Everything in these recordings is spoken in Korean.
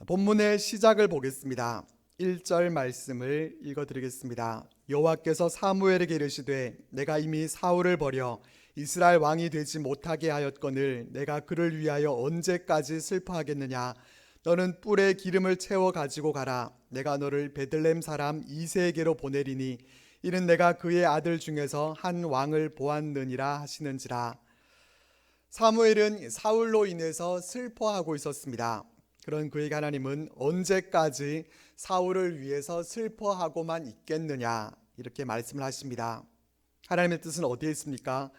본문의 시작을 보겠습니다. 1절 말씀을 읽어드리겠습니다. 여호와께서 사무엘에게 이르시되 내가 이미 사울을 버려 이스라엘 왕이 되지 못하게 하였거늘 내가 그를 위하여 언제까지 슬퍼하겠느냐. 너는 뿔에 기름을 채워 가지고 가라. 내가 너를 베들레헴 사람 이새에게로 보내리니 이는 내가 그의 아들 중에서 한 왕을 보았느니라 하시는지라. 사무엘은 사울로 인해서 슬퍼하고 있었습니다. 그런 그에게 하나님은 언제까지 사울을 위해서 슬퍼하고만 있겠느냐 이렇게 말씀을 하십니다. 하나님의 뜻은 어디에 있습니까?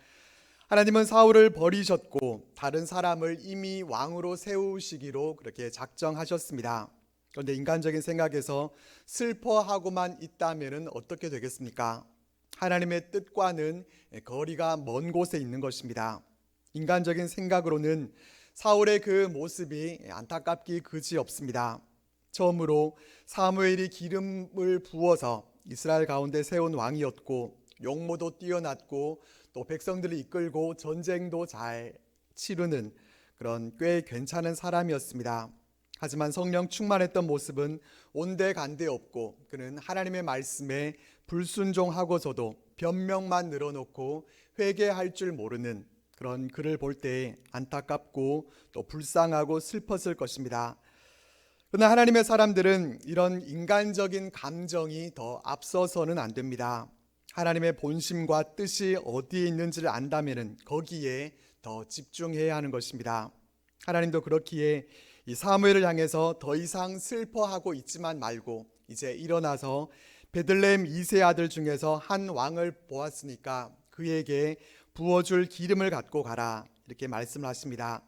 하나님은 사울을 버리셨고 다른 사람을 이미 왕으로 세우시기로 그렇게 작정하셨습니다. 그런데 인간적인 생각에서 슬퍼하고만 있다면 어떻게 되겠습니까? 하나님의 뜻과는 거리가 먼 곳에 있는 것입니다. 인간적인 생각으로는 사울의 그 모습이 안타깝기 그지없습니다. 처음으로 사무엘이 기름을 부어서 이스라엘 가운데 세운 왕이었고 용모도 뛰어났고 또 백성들을 이끌고 전쟁도 잘 치르는 그런 꽤 괜찮은 사람이었습니다. 하지만 성령 충만했던 모습은 온데간데 없고 그는 하나님의 말씀에 불순종하고서도 변명만 늘어놓고 회개할 줄 모르는 그런 그를 볼 때 안타깝고 또 불쌍하고 슬펐을 것입니다. 그러나 하나님의 사람들은 이런 인간적인 감정이 더 앞서서는 안 됩니다. 하나님의 본심과 뜻이 어디에 있는지를 안다면 거기에 더 집중해야 하는 것입니다. 하나님도 그렇기에 이 사무엘을 향해서 더 이상 슬퍼하고 있지만 말고 이제 일어나서 베들레헴 이세 아들 중에서 한 왕을 보았으니까 그에게 부어줄 기름을 갖고 가라 이렇게 말씀을 하십니다.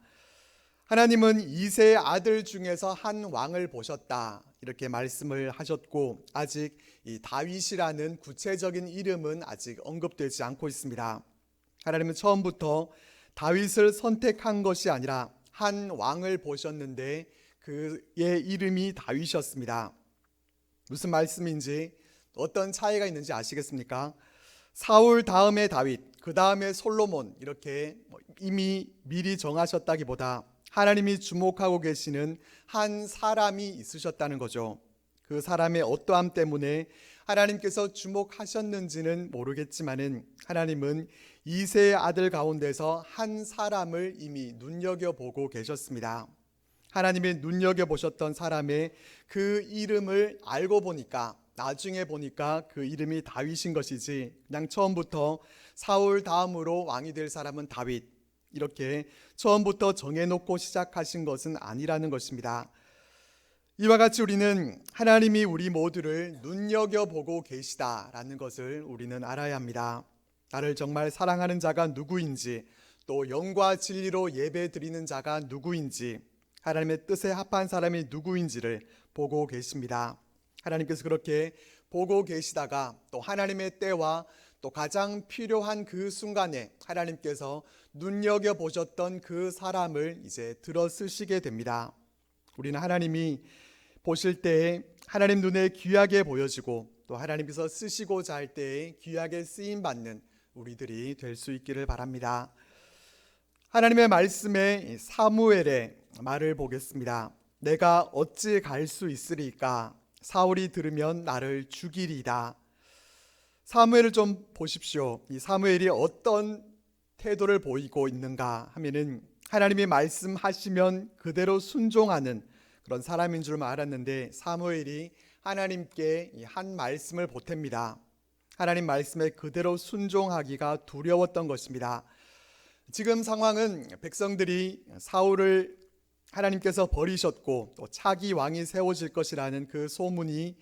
하나님은 이세의 아들 중에서 한 왕을 보셨다 이렇게 말씀을 하셨고 아직 이 다윗이라는 구체적인 이름은 아직 언급되지 않고 있습니다. 하나님은 처음부터 다윗을 선택한 것이 아니라 한 왕을 보셨는데 그의 이름이 다윗이었습니다. 무슨 말씀인지 어떤 차이가 있는지 아시겠습니까? 사울 다음에 다윗, 그 다음에 솔로몬 이렇게 이미 미리 정하셨다기보다 하나님이 주목하고 계시는 한 사람이 있으셨다는 거죠. 그 사람의 어떠함 때문에 하나님께서 주목하셨는지는 모르겠지만은 하나님은 이새의 아들 가운데서 한 사람을 이미 눈여겨보고 계셨습니다. 하나님이 눈여겨보셨던 사람의 그 이름을 알고 보니까 나중에 보니까 그 이름이 다윗인 것이지 그냥 처음부터 사울 다음으로 왕이 될 사람은 다윗 이렇게 처음부터 정해놓고 시작하신 것은 아니라는 것입니다. 이와 같이 우리는 하나님이 우리 모두를 눈여겨보고 계시다라는 것을 우리는 알아야 합니다. 나를 정말 사랑하는 자가 누구인지 또 영과 진리로 예배 드리는 자가 누구인지 하나님의 뜻에 합한 사람이 누구인지를 보고 계십니다. 하나님께서 그렇게 보고 계시다가 또 하나님의 때와 또 가장 필요한 그 순간에 하나님께서 눈여겨보셨던 그 사람을 이제 들어 쓰시게 됩니다. 우리는 하나님이 보실 때에 하나님 눈에 귀하게 보여지고 또 하나님께서 쓰시고자 할 때에 귀하게 쓰임받는 우리들이 될 수 있기를 바랍니다. 하나님의 말씀에 사무엘의 말을 보겠습니다. 내가 어찌 갈 수 있으리까? 사울이 들으면 나를 죽이리이다. 사무엘을 좀 보십시오. 이 사무엘이 어떤 태도를 보이고 있는가 하면은 하나님이 말씀하시면 그대로 순종하는 그런 사람인 줄 알았는데 사무엘이 하나님께 한 말씀을 보탭니다. 하나님 말씀에 그대로 순종하기가 두려웠던 것입니다. 지금 상황은 백성들이 사울을 하나님께서 버리셨고 또 차기 왕이 세워질 것이라는 그 소문이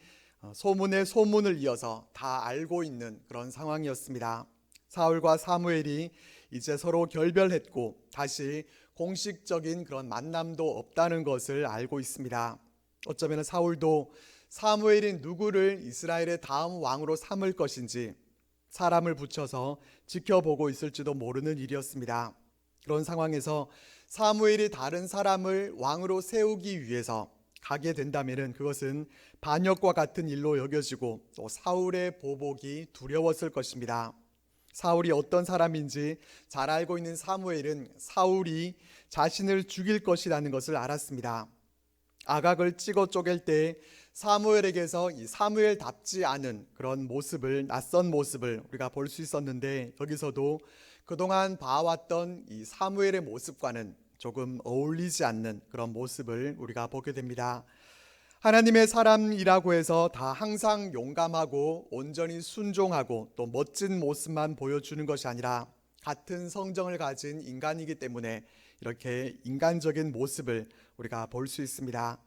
소문의 소문을 이어서 다 알고 있는 그런 상황이었습니다. 사울과 사무엘이 이제 서로 결별했고 다시 공식적인 그런 만남도 없다는 것을 알고 있습니다. 어쩌면 사울도 사무엘이 누구를 이스라엘의 다음 왕으로 삼을 것인지 사람을 붙여서 지켜보고 있을지도 모르는 일이었습니다. 그런 상황에서 사무엘이 다른 사람을 왕으로 세우기 위해서 가게 된다면 그것은 반역과 같은 일로 여겨지고 또 사울의 보복이 두려웠을 것입니다. 사울이 어떤 사람인지 잘 알고 있는 사무엘은 사울이 자신을 죽일 것이라는 것을 알았습니다. 아각을 찍어 쪼갤 때 사무엘에게서 이 사무엘답지 않은 그런 모습을, 낯선 모습을 우리가 볼 수 있었는데, 여기서도 그동안 봐왔던 이 사무엘의 모습과는 조금 어울리지 않는 그런 모습을 우리가 보게 됩니다. 하나님의 사람이라고 해서 다 항상 용감하고 온전히 순종하고 또 멋진 모습만 보여주는 것이 아니라 같은 성정을 가진 인간이기 때문에 이렇게 인간적인 모습을 우리가 볼 수 있습니다.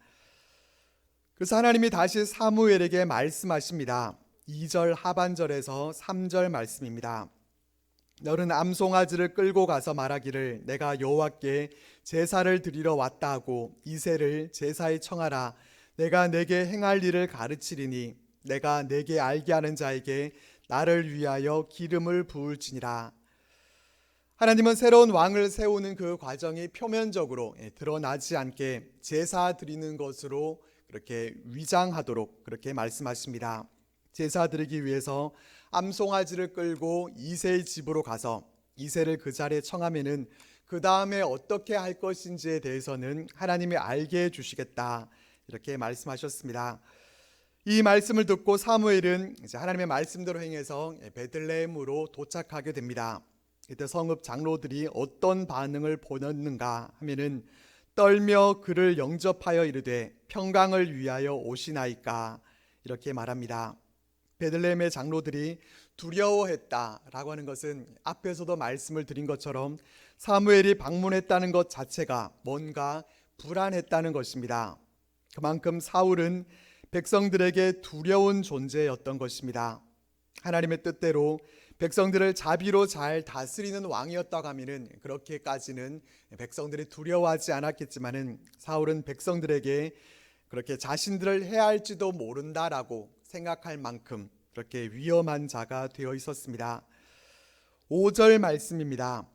그래서 하나님이 다시 사무엘에게 말씀하십니다. 2절 하반절에서 3절 말씀입니다. 너는 암송아지를 끌고 가서 말하기를 내가 여호와께 제사를 드리러 왔다 하고 이새를 제사에 청하라. 내가 내게 행할 일을 가르치리니 내가 내게 알게 하는 자에게 나를 위하여 기름을 부을지니라. 하나님은 새로운 왕을 세우는 그 과정이 표면적으로 드러나지 않게 제사 드리는 것으로 그렇게 위장하도록 그렇게 말씀하십니다. 제사 드리기 위해서 암송아지를 끌고 이새의 집으로 가서 이새를 그 자리에 청하면은 그 다음에 어떻게 할 것인지에 대해서는 하나님이 알게 해주시겠다, 이렇게 말씀하셨습니다. 이 말씀을 듣고 사무엘은 이제 하나님의 말씀대로 행해서 베들레헴으로 도착하게 됩니다. 이때 성읍 장로들이 어떤 반응을 보였는가 하면은 떨며 그를 영접하여 이르되 평강을 위하여 오시나이까, 이렇게 말합니다. 베들레헴의 장로들이 두려워했다라고 하는 것은 앞에서도 말씀을 드린 것처럼 사무엘이 방문했다는 것 자체가 뭔가 불안했다는 것입니다. 그만큼 사울은 백성들에게 두려운 존재였던 것입니다. 하나님의 뜻대로 백성들을 자비로 잘 다스리는 왕이었다고 하면은 그렇게까지는 백성들이 두려워하지 않았겠지만은 사울은 백성들에게 그렇게 자신들을 해할지도 모른다라고 생각할 만큼 그렇게 위험한 자가 되어 있었습니다. 5절 말씀입니다.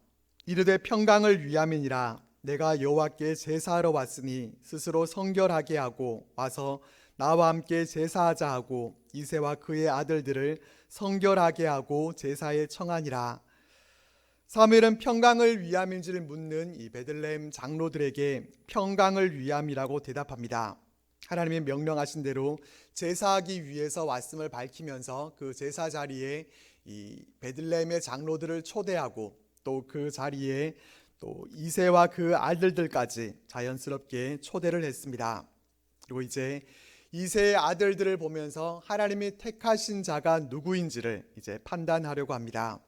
이르되 평강을 위함이니라. 내가 여호와께 제사하러 왔으니 스스로 성결하게 하고 와서 나와 함께 제사하자 하고 이새와 그의 아들들을 성결하게 하고 제사에 청하니라. 사무엘은 평강을 위함인지를 묻는 이 베들레헴 장로들에게 평강을 위함이라고 대답합니다. 하나님이 명령하신 대로 제사하기 위해서 왔음을 밝히면서 그 제사 자리에 이 베들레헴의 장로들을 초대하고 또 그 자리에 또 이새와 그 아들들까지 자연스럽게 초대를 했습니다. 그리고 이제 이새의 아들들을 보면서 하나님이 택하신 자가 누구인지를 이제 판단하려고 합니다.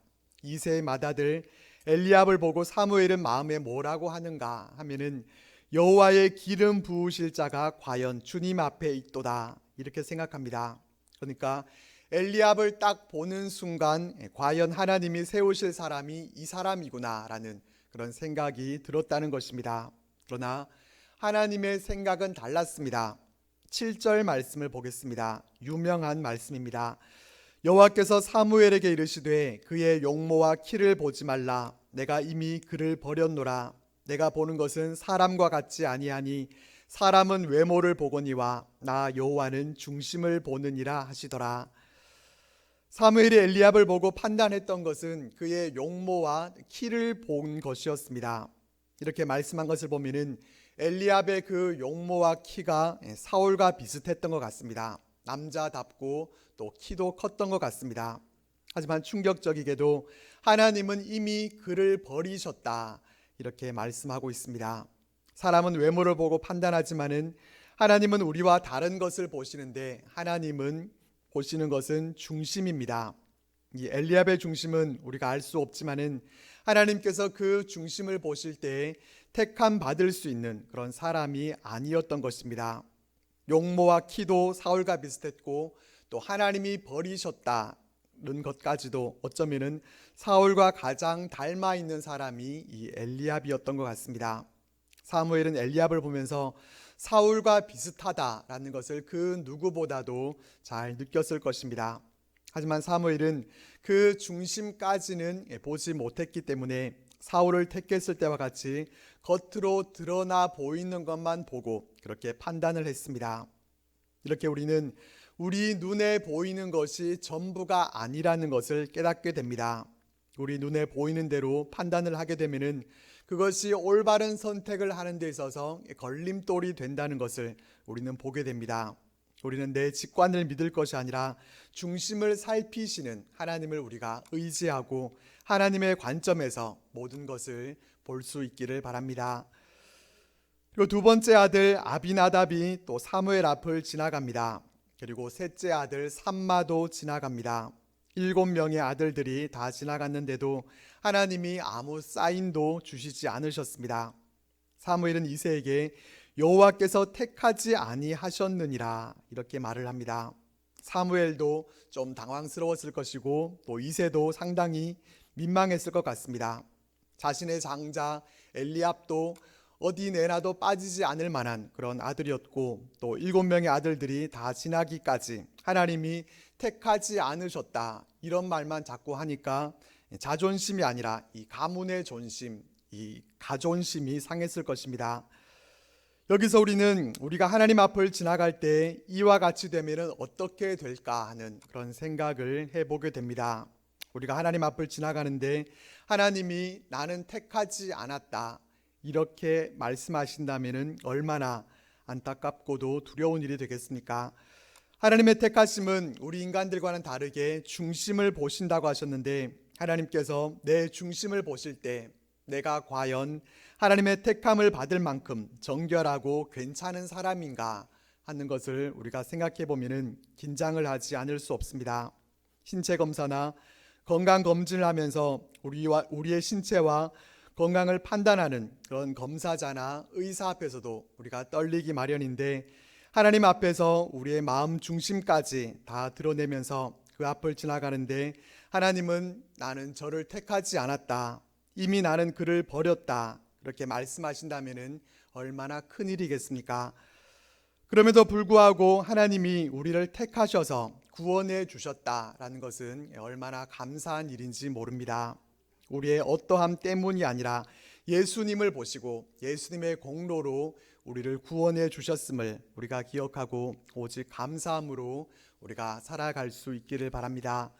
이새의 맏아들 엘리압을 보고 사무엘은 마음에 뭐라고 하는가 하면은 여호와의 기름 부으실 자가 과연 주님 앞에 있도다, 이렇게 생각합니다. 그러니까 엘리압을 딱 보는 순간 과연 하나님이 세우실 사람이 이 사람이구나라는 그런 생각이 들었다는 것입니다. 그러나 하나님의 생각은 달랐습니다. 7절 말씀을 보겠습니다. 유명한 말씀입니다. 여호와께서 사무엘에게 이르시되 그의 용모와 키를 보지 말라. 내가 이미 그를 버렸노라. 내가 보는 것은 사람과 같지 아니하니 사람은 외모를 보거니와 나 여호와는 중심을 보느니라 하시더라. 사무엘이 엘리압을 보고 판단했던 것은 그의 용모와 키를 본 것이었습니다. 이렇게 말씀한 것을 보면은 엘리압의 그 용모와 키가 사울과 비슷했던 것 같습니다. 남자답고 또 키도 컸던 것 같습니다. 하지만 충격적이게도 하나님은 이미 그를 버리셨다, 이렇게 말씀하고 있습니다. 사람은 외모를 보고 판단하지만은 하나님은 우리와 다른 것을 보시는데 하나님은 보시는 것은 중심입니다. 이 엘리압의 중심은 우리가 알 수 없지만은 하나님께서 그 중심을 보실 때 택함 받을 수 있는 그런 사람이 아니었던 것입니다. 용모와 키도 사울과 비슷했고 또 하나님이 버리셨다는 것까지도 어쩌면은 사울과 가장 닮아 있는 사람이 이 엘리압이었던 것 같습니다. 사무엘은 엘리압을 보면서 사울과 비슷하다라는 것을 그 누구보다도 잘 느꼈을 것입니다. 하지만 사무엘은 그 중심까지는 보지 못했기 때문에 사울을 택했을 때와 같이 겉으로 드러나 보이는 것만 보고 그렇게 판단을 했습니다. 이렇게 우리는 우리 눈에 보이는 것이 전부가 아니라는 것을 깨닫게 됩니다. 우리 눈에 보이는 대로 판단을 하게 되면은 그것이 올바른 선택을 하는 데 있어서 걸림돌이 된다는 것을 우리는 보게 됩니다. 우리는 내 직관을 믿을 것이 아니라 중심을 살피시는 하나님을 우리가 의지하고 하나님의 관점에서 모든 것을 볼 수 있기를 바랍니다. 그리고 두 번째 아들 아비나답이 또 사무엘 앞을 지나갑니다. 그리고 셋째 아들 삼마도 지나갑니다. 7명의 아들들이 다 지나갔는데도 하나님이 아무 사인도 주시지 않으셨습니다. 사무엘은 이새에게 여호와께서 택하지 아니하셨느니라 이렇게 말을 합니다. 사무엘도 좀 당황스러웠을 것이고 또 이새도 상당히 민망했을 것 같습니다. 자신의 장자 엘리압도 어디 내놔도 빠지지 않을 만한 그런 아들이었고 또 7명의 아들들이 다 지나기까지 하나님이 택하지 않으셨다 이런 말만 자꾸 하니까 자존심이 아니라 이 가문의 존심, 이 가존심이 상했을 것입니다. 여기서 우리는 우리가 하나님 앞을 지나갈 때 이와 같이 되면 어떻게 될까 하는 그런 생각을 해보게 됩니다. 우리가 하나님 앞을 지나가는데 하나님이 나는 택하지 않았다 이렇게 말씀하신다면 얼마나 안타깝고도 두려운 일이 되겠습니까? 하나님의 택하심은 우리 인간들과는 다르게 중심을 보신다고 하셨는데 하나님께서 내 중심을 보실 때 내가 과연 하나님의 택함을 받을 만큼 정결하고 괜찮은 사람인가 하는 것을 우리가 생각해 보면 긴장을 하지 않을 수 없습니다. 신체 검사나 건강 검진을 하면서 우리의 신체와 건강을 판단하는 그런 검사자나 의사 앞에서도 우리가 떨리기 마련인데 하나님 앞에서 우리의 마음 중심까지 다 드러내면서 그 앞을 지나가는데 하나님은 나는 저를 택하지 않았다. 이미 나는 그를 버렸다. 그렇게 말씀하신다면 얼마나 큰 일이겠습니까? 그럼에도 불구하고 하나님이 우리를 택하셔서 구원해 주셨다라는 것은 얼마나 감사한 일인지 모릅니다. 우리의 어떠함 때문이 아니라 예수님을 보시고 예수님의 공로로 우리를 구원해 주셨음을 우리가 기억하고 오직 감사함으로 우리가 살아갈 수 있기를 바랍니다.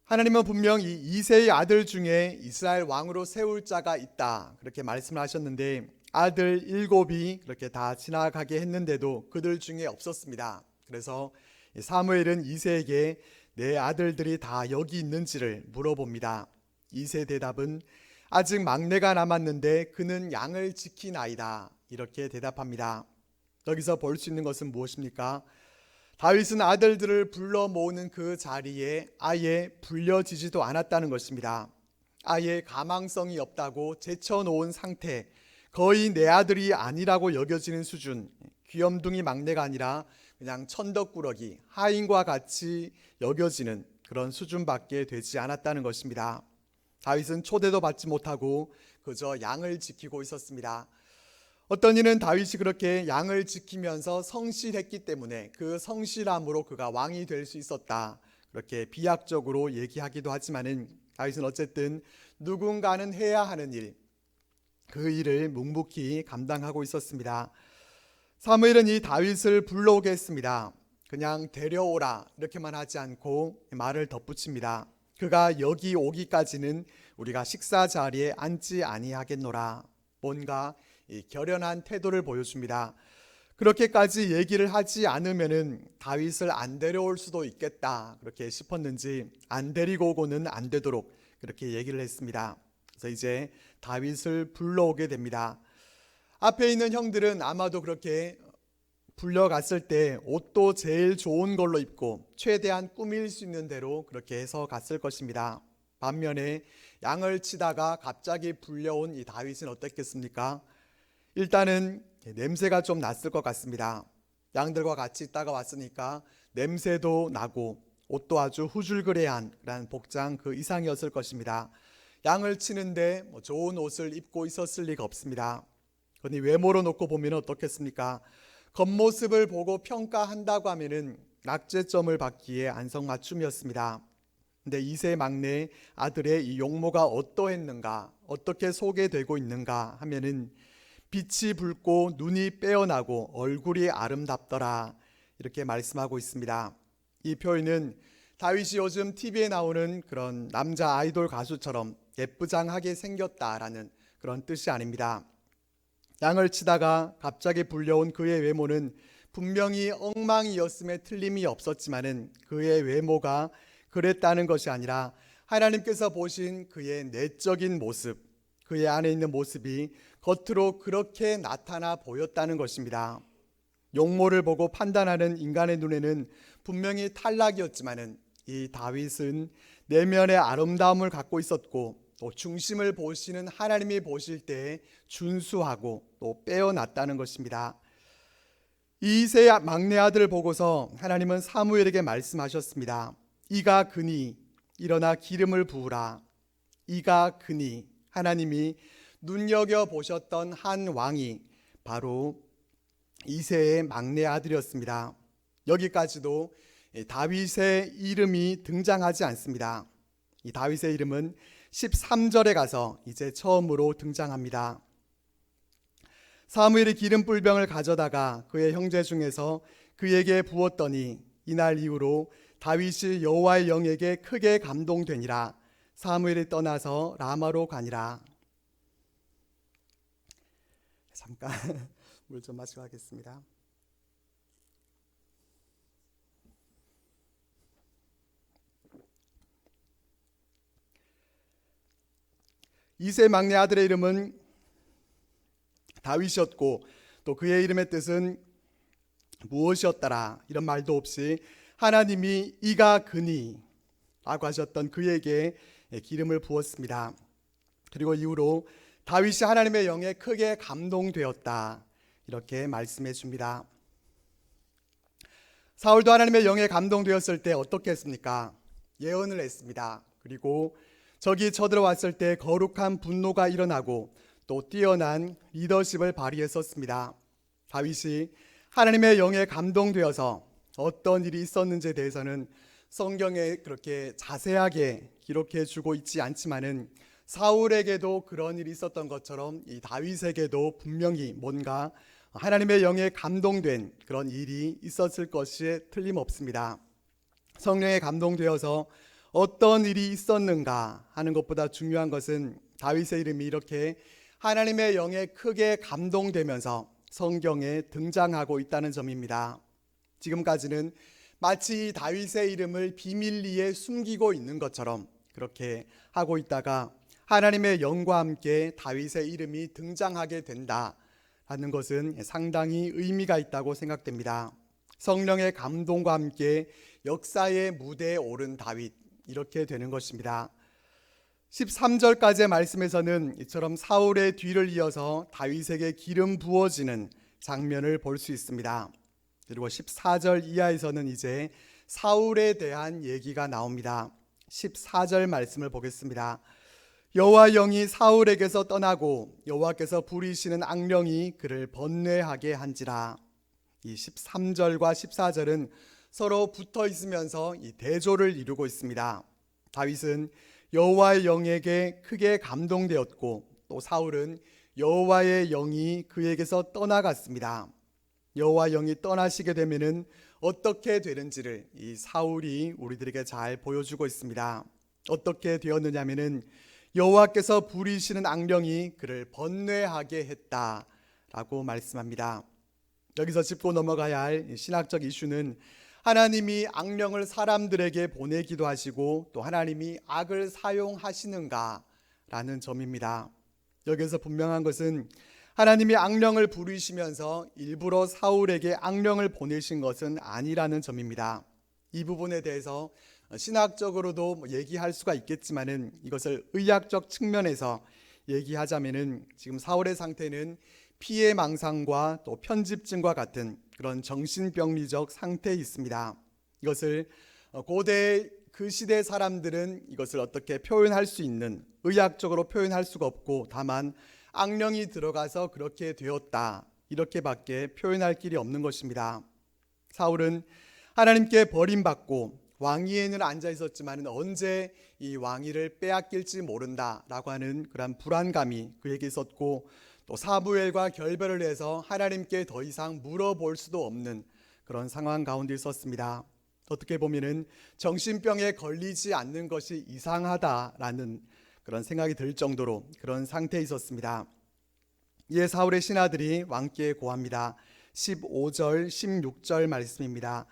하나님은 분명 이 이새의 아들 중에 이스라엘 왕으로 세울 자가 있다 그렇게 말씀을 하셨는데 아들 7이 그렇게 다 지나가게 했는데도 그들 중에 없었습니다. 그래서 사무엘은 이새에게 내 아들들이 다 여기 있는지를 물어봅니다. 이새 대답은 아직 막내가 남았는데 그는 양을 지키나이다 이렇게 대답합니다. 여기서 볼 수 있는 것은 무엇입니까? 다윗은 아들들을 불러 모으는 그 자리에 아예 불려지지도 않았다는 것입니다. 아예 가망성이 없다고 제쳐놓은 상태, 거의 내 아들이 아니라고 여겨지는 수준, 귀염둥이 막내가 아니라 그냥 천덕꾸러기, 하인과 같이 여겨지는 그런 수준밖에 되지 않았다는 것입니다. 다윗은 초대도 받지 못하고 그저 양을 지키고 있었습니다. 어떤 이는 다윗이 그렇게 양을 지키면서 성실했기 때문에 그 성실함으로 그가 왕이 될 수 있었다 그렇게 비약적으로 얘기하기도 하지만은 다윗은 어쨌든 누군가는 해야 하는 일, 그 일을 묵묵히 감당하고 있었습니다. 사무엘은 이 다윗을 불러오게 했습니다. 그냥 데려오라 이렇게만 하지 않고 말을 덧붙입니다. 그가 여기 오기까지는 우리가 식사 자리에 앉지 아니하겠노라. 뭔가 이 결연한 태도를 보여줍니다. 그렇게까지 얘기를 하지 않으면은 다윗을 안 데려올 수도 있겠다 그렇게 싶었는지 안 데리고 오고는 안 되도록 그렇게 얘기를 했습니다. 그래서 이제 다윗을 불러오게 됩니다. 앞에 있는 형들은 아마도 그렇게 불려갔을 때 옷도 제일 좋은 걸로 입고 최대한 꾸밀 수 있는 대로 그렇게 해서 갔을 것입니다. 반면에 양을 치다가 갑자기 불려온 이 다윗은 어떻겠습니까? 일단은 냄새가 좀 났을 것 같습니다. 양들과 같이 있다가 왔으니까 냄새도 나고 옷도 아주 후줄그레한 그런 복장 그 이상이었을 것입니다. 양을 치는데 좋은 옷을 입고 있었을 리가 없습니다. 그러니 외모로 놓고 보면 어떻겠습니까? 겉모습을 보고 평가한다고 하면은 낙제점을 받기에 안성맞춤이었습니다. 근데 이세 막내 아들의 이 용모가 어떠했는가, 어떻게 소개되고 있는가 하면은 빛이 붉고 눈이 빼어나고 얼굴이 아름답더라 이렇게 말씀하고 있습니다. 이 표현은 다윗이 요즘 TV에 나오는 그런 남자 아이돌 가수처럼 예쁘장하게 생겼다라는 그런 뜻이 아닙니다. 양을 치다가 갑자기 불려온 그의 외모는 분명히 엉망이었음에 틀림이 없었지만은 그의 외모가 그랬다는 것이 아니라 하나님께서 보신 그의 내적인 모습, 그의 안에 있는 모습이 겉으로 그렇게 나타나 보였다는 것입니다. 용모를 보고 판단하는 인간의 눈에는 분명히 탈락이었지만은 이 다윗은 내면의 아름다움을 갖고 있었고 또 중심을 보시는 하나님이 보실 때 준수하고 또 빼어났다는 것입니다. 이세 막내 아들을 보고서 하나님은 사무엘에게 말씀하셨습니다. 이가 그니 일어나 기름을 부으라. 이가 그니 하나님이 눈여겨보셨던 한 왕이 바로 이새의 막내 아들이었습니다. 여기까지도 다윗의 이름이 등장하지 않습니다. 이 다윗의 이름은 13절에 가서 이제 처음으로 등장합니다. 사무엘이 기름 뿔병을 가져다가 그의 형제 중에서 그에게 부었더니 이날 이후로 다윗이 여호와의 영에게 크게 감동되니라. 사무엘이 떠나서 라마로 가니라. 잠깐 물 좀 마시고 하겠습니다. 이세 막내 아들의 이름은 다윗이었고 또 그의 이름의 뜻은 무엇이었더라 이런 말도 없이 하나님이 이가 그니 라고 하셨던 그에게 기름을 부었습니다. 그리고 이후로 다윗이 하나님의 영에 크게 감동되었다 이렇게 말씀해 줍니다. 사울도 하나님의 영에 감동되었을 때 어떻게 했습니까? 예언을 했습니다. 그리고 적이 쳐들어왔을 때 거룩한 분노가 일어나고 또 뛰어난 리더십을 발휘했었습니다. 다윗이 하나님의 영에 감동되어서 어떤 일이 있었는지에 대해서는 성경에 그렇게 자세하게 기록해 주고 있지 않지만은 사울에게도 그런 일이 있었던 것처럼 이 다윗에게도 분명히 뭔가 하나님의 영에 감동된 그런 일이 있었을 것이 틀림없습니다. 성령에 감동되어서 어떤 일이 있었는가 하는 것보다 중요한 것은 다윗의 이름이 이렇게 하나님의 영에 크게 감동되면서 성경에 등장하고 있다는 점입니다. 지금까지는 마치 다윗의 이름을 비밀리에 숨기고 있는 것처럼 그렇게 하고 있다가 하나님의 영과 함께 다윗의 이름이 등장하게 된다라는 것은 상당히 의미가 있다고 생각됩니다. 성령의 감동과 함께 역사의 무대에 오른 다윗 이렇게 되는 것입니다. 13절까지의 말씀에서는 이처럼 사울의 뒤를 이어서 다윗에게 기름 부어지는 장면을 볼 수 있습니다. 그리고 14절 이하에서는 이제 사울에 대한 얘기가 나옵니다. 14절 말씀을 보겠습니다. 여호와 영이 사울에게서 떠나고 여호와께서 부리시는 악령이 그를 번뇌하게 한지라. 이 13절과 14절은 서로 붙어 있으면서 이 대조를 이루고 있습니다. 다윗은 여호와의 영에게 크게 감동되었고 또 사울은 여호와의 영이 그에게서 떠나갔습니다. 여호와 영이 떠나시게 되면은 어떻게 되는지를 이 사울이 우리들에게 잘 보여주고 있습니다. 어떻게 되었느냐면은 여호와께서 부리시는 악령이 그를 번뇌하게 했다라고 말씀합니다. 여기서 짚고 넘어가야 할 신학적 이슈는 하나님이 악령을 사람들에게 보내기도 하시고 또 하나님이 악을 사용하시는가라는 점입니다. 여기서 분명한 것은 하나님이 악령을 부리시면서 일부러 사울에게 악령을 보내신 것은 아니라는 점입니다. 이 부분에 대해서 신학적으로도 얘기할 수가 있겠지만은 이것을 의학적 측면에서 얘기하자면은 지금 사울의 상태는 피해망상과 또 편집증과 같은 그런 정신병리적 상태에 있습니다. 이것을 고대 그 시대 사람들은 이것을 어떻게 표현할 수 있는 의학적으로 표현할 수가 없고 다만 악령이 들어가서 그렇게 되었다 이렇게밖에 표현할 길이 없는 것입니다. 사울은 하나님께 버림받고 왕위에는 앉아 있었지만 언제 이 왕위를 빼앗길지 모른다라고 하는 그런 불안감이 그에게 있었고 또 사무엘과 결별을 해서 하나님께 더 이상 물어볼 수도 없는 그런 상황 가운데 있었습니다. 어떻게 보면은 정신병에 걸리지 않는 것이 이상하다라는 그런 생각이 들 정도로 그런 상태에 있었습니다. 이에 사울의 신하들이 왕께 고합니다. 15절 16절 말씀입니다.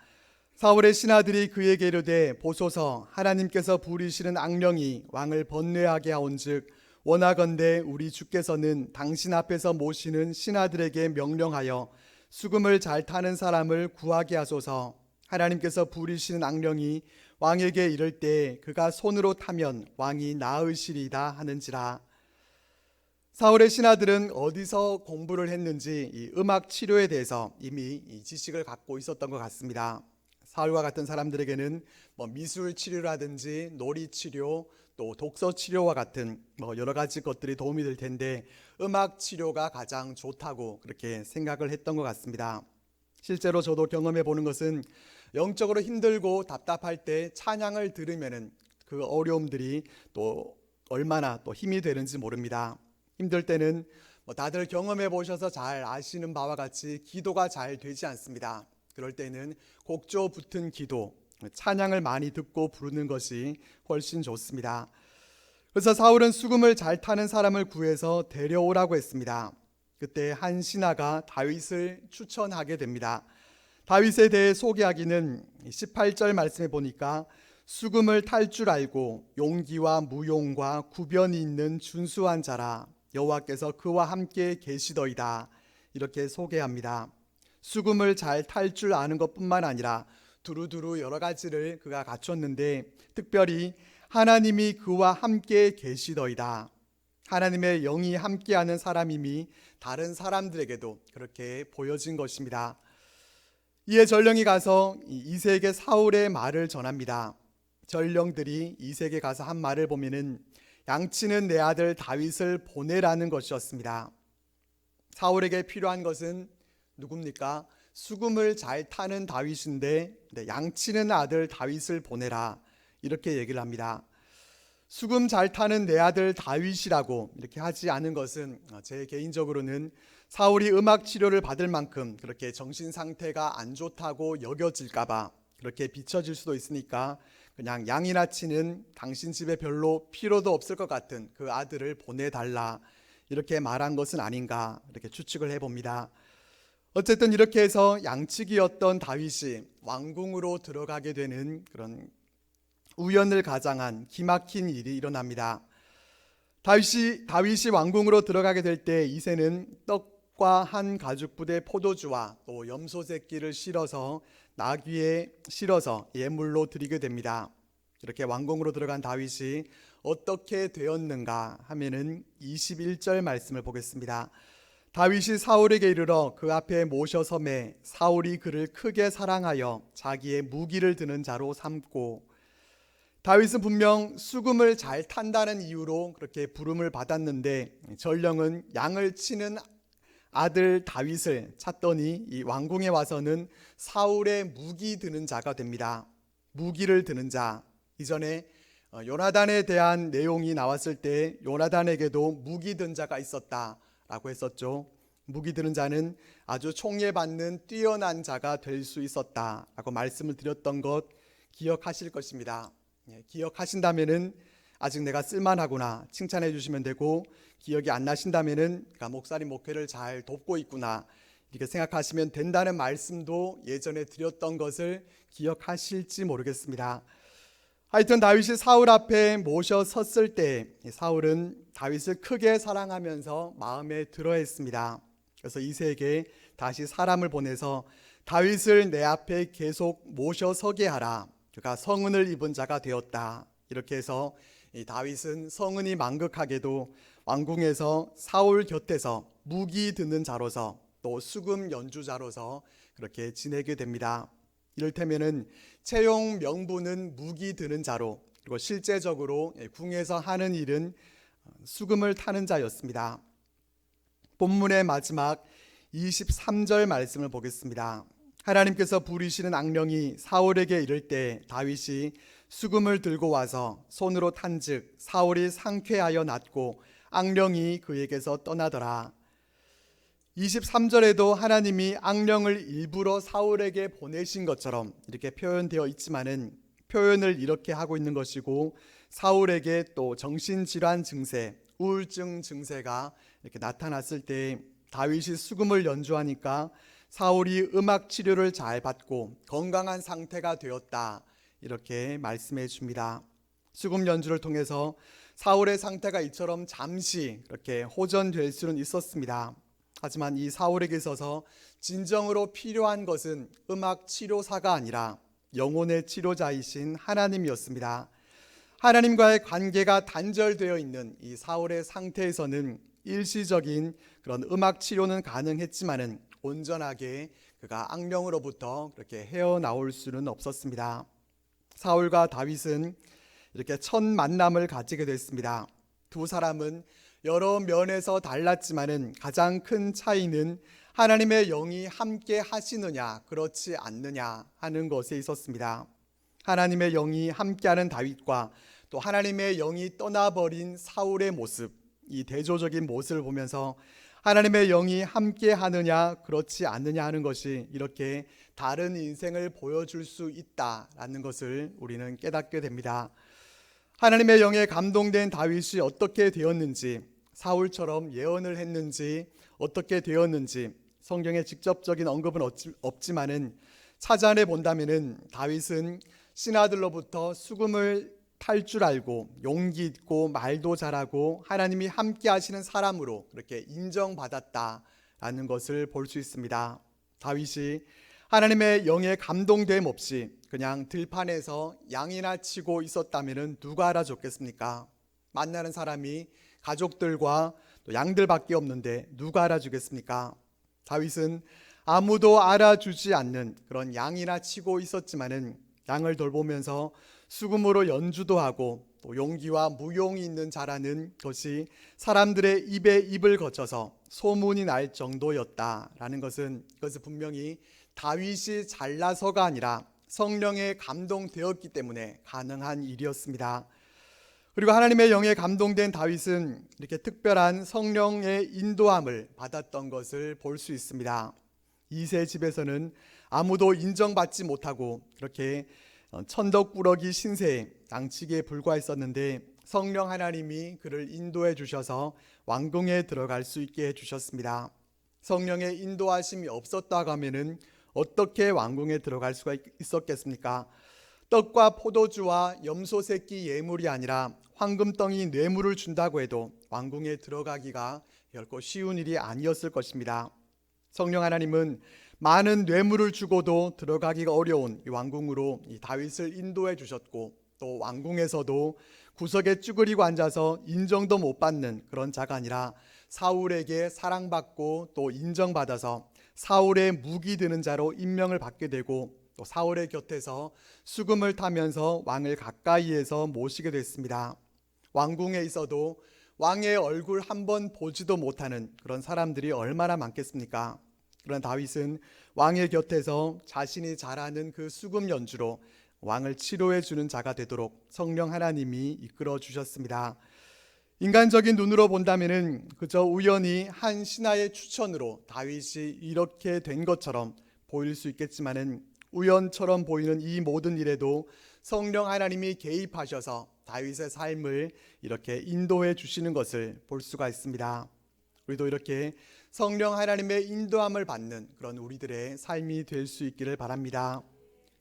사울의 신하들이 그에게 이르되 보소서 하나님께서 부리시는 악령이 왕을 번뇌하게 하온즉 원하건대 우리 주께서는 당신 앞에서 모시는 신하들에게 명령하여 수금을 잘 타는 사람을 구하게 하소서. 하나님께서 부리시는 악령이 왕에게 이를 때 그가 손으로 타면 왕이 나으시리이다 하는지라. 사울의 신하들은 어디서 공부를 했는지 이 음악 치료에 대해서 이미 이 지식을 갖고 있었던 것 같습니다. 사울과 같은 사람들에게는 미술 치료라든지 놀이 치료, 또 독서 치료와 같은 여러 가지 것들이 도움이 될 텐데 음악 치료가 가장 좋다고 그렇게 생각을 했던 것 같습니다. 실제로 저도 경험해 보는 것은 영적으로 힘들고 답답할 때 찬양을 들으면은 그 어려움들이 또 얼마나 또 힘이 되는지 모릅니다. 힘들 때는 다들 경험해 보셔서 잘 아시는 바와 같이 기도가 잘 되지 않습니다. 그럴 때는 곡조 붙은 기도, 찬양을 많이 듣고 부르는 것이 훨씬 좋습니다. 그래서 사울은 수금을 잘 타는 사람을 구해서 데려오라고 했습니다. 그때 한 신하가 다윗을 추천하게 됩니다. 다윗에 대해 소개하기는 18절 말씀에 보니까 수금을 탈 줄 알고 용기와 무용과 구변이 있는 준수한 자라 여호와께서 그와 함께 계시더이다, 이렇게 소개합니다. 수금을 잘 탈 줄 아는 것뿐만 아니라 두루두루 여러 가지를 그가 갖췄는데 특별히 하나님이 그와 함께 계시더이다, 하나님의 영이 함께하는 사람임이 다른 사람들에게도 그렇게 보여진 것입니다. 이에 전령이 가서 이새에게 사울의 말을 전합니다. 전령들이 이새에게 가서 한 말을 보면은 양치는 내 아들 다윗을 보내라는 것이었습니다. 사울에게 필요한 것은 누굽니까? 수금을 잘 타는 다윗인데 양치는 아들 다윗을 보내라, 이렇게 얘기를 합니다. 수금 잘 타는 내 아들 다윗이라고 이렇게 하지 않은 것은 제 개인적으로는 사울이 음악 치료를 받을 만큼 그렇게 정신 상태가 안 좋다고 여겨질까봐 그렇게 비춰질 수도 있으니까 그냥 양이나 치는 당신 집에 별로 필요도 없을 것 같은 그 아들을 보내달라, 이렇게 말한 것은 아닌가 이렇게 추측을 해봅니다. 어쨌든 이렇게 해서 양치기였던 다윗이 왕궁으로 들어가게 되는 그런 우연을 가장한 기막힌 일이 일어납니다. 다윗이 왕궁으로 들어가게 될 때 이새는 떡과 한 가죽부대 포도주와 또 염소 새끼를 실어서 나귀에 실어서 예물로 드리게 됩니다. 이렇게 왕궁으로 들어간 다윗이 어떻게 되었는가 하면은 21절 말씀을 보겠습니다. 다윗이 사울에게 이르러 그 앞에 모셔서매 사울이 그를 크게 사랑하여 자기의 무기를 드는 자로 삼고, 다윗은 분명 수금을 잘 탄다는 이유로 그렇게 부름을 받았는데 전령은 양을 치는 아들 다윗을 찾더니 이 왕궁에 와서는 사울의 무기 드는 자가 됩니다. 무기를 드는 자, 이전에 요나단에 대한 내용이 나왔을 때 요나단에게도 무기 든 자가 있었다라고 했었죠. 무기 드는 자는 아주 총애받는 뛰어난 자가 될 수 있었다라고 말씀을 드렸던 것 기억하실 것입니다. 기억하신다면은 아직 내가 쓸만하구나 칭찬해 주시면 되고, 기억이 안 나신다면은 목사님 목회를 잘 돕고 있구나 이렇게 생각하시면 된다는 말씀도 예전에 드렸던 것을 기억하실지 모르겠습니다. 하여튼 다윗이 사울 앞에 모셔 섰을 때 사울은 다윗을 크게 사랑하면서 마음에 들어했습니다. 그래서 이새에게 다시 사람을 보내서 다윗을 내 앞에 계속 모셔 서게 하라, 그가 성은을 입은 자가 되었다, 이렇게 해서 이 다윗은 성은이 만극하게도 왕궁에서 사울 곁에서 무기 드는 자로서 또 수금 연주자로서 그렇게 지내게 됩니다. 이를테면은 채용 명부는 무기 드는 자로, 그리고 실제적으로 궁에서 하는 일은 수금을 타는 자였습니다. 본문의 마지막 23절 말씀을 보겠습니다. 하나님께서 부리시는 악령이 사울에게 이를 때 다윗이 수금을 들고 와서 손으로 탄즉 사울이 상쾌하여 낫고 악령이 그에게서 떠나더라. 23절에도 하나님이 악령을 일부러 사울에게 보내신 것처럼 이렇게 표현되어 있지만은 표현을 이렇게 하고 있는 것이고, 사울에게 또 정신질환 증세, 우울증 증세가 이렇게 나타났을 때 다윗이 수금을 연주하니까 사울이 음악 치료를 잘 받고 건강한 상태가 되었다. 이렇게 말씀해 줍니다. 수금 연주를 통해서 사울의 상태가 이처럼 잠시 이렇게 호전될 수는 있었습니다. 하지만 이 사울에게 있어서 진정으로 필요한 것은 음악 치료사가 아니라 영혼의 치료자이신 하나님이었습니다. 하나님과의 관계가 단절되어 있는 이 사울의 상태에서는 일시적인 그런 음악 치료는 가능했지만은 온전하게 그가 악령으로부터 그렇게 헤어나올 수는 없었습니다. 사울과 다윗은 이렇게 첫 만남을 가지게 됐습니다. 두 사람은 여러 면에서 달랐지만은 가장 큰 차이는 하나님의 영이 함께 하시느냐 그렇지 않느냐 하는 것에 있었습니다. 하나님의 영이 함께하는 다윗과 또 하나님의 영이 떠나버린 사울의 모습, 이 대조적인 모습을 보면서 하나님의 영이 함께하느냐 그렇지 않느냐 하는 것이 이렇게 다른 인생을 보여줄 수 있다라는 것을 우리는 깨닫게 됩니다. 하나님의 영에 감동된 다윗이 어떻게 되었는지, 사울처럼 예언을 했는지, 어떻게 되었는지 성경에 직접적인 언급은 없지만은 찾아내 본다면은 다윗은 신하들로부터 수금을 탈 줄 알고 용기 있고 말도 잘하고 하나님이 함께 하시는 사람으로 그렇게 인정받았다라는 것을 볼 수 있습니다. 다윗이 하나님의 영에 감동됨 없이 그냥 들판에서 양이나 치고 있었다면 누가 알아줬겠습니까? 만나는 사람이 가족들과 또 양들밖에 없는데 누가 알아주겠습니까? 다윗은 아무도 알아주지 않는 그런 양이나 치고 있었지만은 양을 돌보면서 수금으로 연주도 하고 또 용기와 무용이 있는 자라는 것이 사람들의 입에 입을 거쳐서 소문이 날 정도였다라는 것은 이것은 분명히 다윗이 잘나서가 아니라 성령에 감동되었기 때문에 가능한 일이었습니다. 그리고 하나님의 영에 감동된 다윗은 이렇게 특별한 성령의 인도함을 받았던 것을 볼 수 있습니다. 이세 집에서는 아무도 인정받지 못하고 그렇게 천덕꾸러기 신세에 양치기에 불과했었는데 성령 하나님이 그를 인도해 주셔서 왕궁에 들어갈 수 있게 해주셨습니다. 성령의 인도하심이 없었다고 하면은 어떻게 왕궁에 들어갈 수가 있었겠습니까? 떡과 포도주와 염소 새끼 예물이 아니라 황금덩이 뇌물을 준다고 해도 왕궁에 들어가기가 결코 쉬운 일이 아니었을 것입니다. 성령 하나님은 많은 뇌물을 주고도 들어가기가 어려운 이 왕궁으로 이 다윗을 인도해 주셨고 또 왕궁에서도 구석에 쭈그리고 앉아서 인정도 못 받는 그런 자가 아니라 사울에게 사랑받고 또 인정받아서 사울의 무기 드는 자로 임명을 받게 되고 또 사울의 곁에서 수금을 타면서 왕을 가까이에서 모시게 됐습니다. 왕궁에 있어도 왕의 얼굴 한번 보지도 못하는 그런 사람들이 얼마나 많겠습니까? 그러나 다윗은 왕의 곁에서 자신이 잘하는 그 수금 연주로 왕을 치료해 주는 자가 되도록 성령 하나님이 이끌어 주셨습니다. 인간적인 눈으로 본다면은 그저 우연히 한 신하의 추천으로 다윗이 이렇게 된 것처럼 보일 수 있겠지만은 우연처럼 보이는 이 모든 일에도 성령 하나님이 개입하셔서 다윗의 삶을 이렇게 인도해 주시는 것을 볼 수가 있습니다. 우리도 이렇게 성령 하나님의 인도함을 받는 그런 우리들의 삶이 될 수 있기를 바랍니다.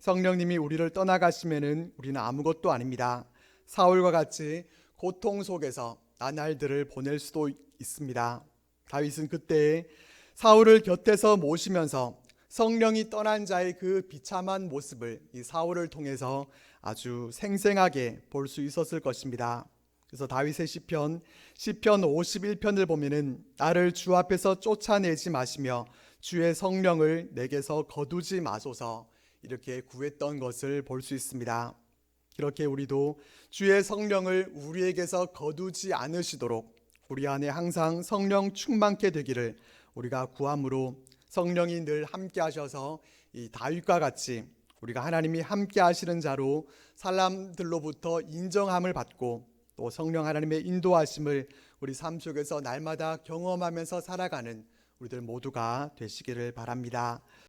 성령님이 우리를 떠나가시면은 우리는 아무것도 아닙니다. 사울과 같이 고통 속에서 나날들을 보낼 수도 있습니다. 다윗은 그때 사울을 곁에서 모시면서 성령이 떠난 자의 그 비참한 모습을 이 사울을 통해서 아주 생생하게 볼 수 있었을 것입니다. 그래서 다윗의 시편 51편을 보면은 나를 주 앞에서 쫓아내지 마시며 주의 성령을 내게서 거두지 마소서 이렇게 구했던 것을 볼 수 있습니다. 그렇게 우리도 주의 성령을 우리에게서 거두지 않으시도록 우리 안에 항상 성령 충만케 되기를 우리가 구함으로 성령이 늘 함께 하셔서 이 다윗과 같이 우리가 하나님이 함께 하시는 자로 사람들로부터 인정함을 받고 또 성령 하나님의 인도하심을 우리 삶 속에서 날마다 경험하면서 살아가는 우리들 모두가 되시기를 바랍니다.